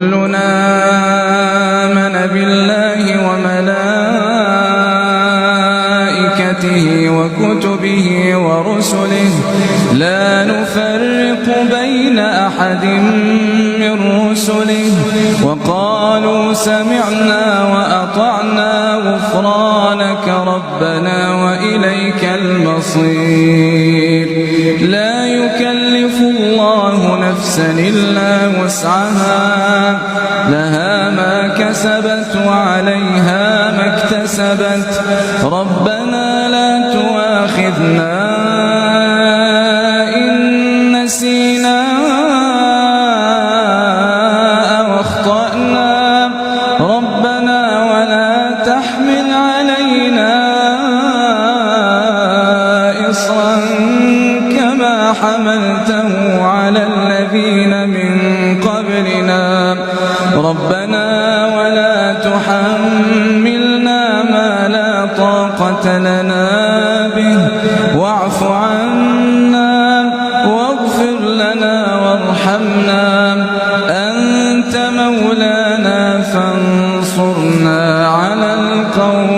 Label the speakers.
Speaker 1: كلنا آمن بالله وملائكته وكتبه ورسله لا نفرق بين أحد من رسله وقالوا سمعنا وأطعنا غفرانك ربنا وإليك المصير. لا يكلف الله نفسا إلا وسعها لها ما كسبت وعليها ما اكتسبت ربنا لا تؤاخذنا إن نسينا أو أخطأنا ربنا ولا تحمل علينا إصرا كما حملته على الذين من قبلنا ربنا ولا تحملنا ما لا طاقة لنا به واعف عنا واغفر لنا وارحمنا أنت مولانا فانصرنا على القوم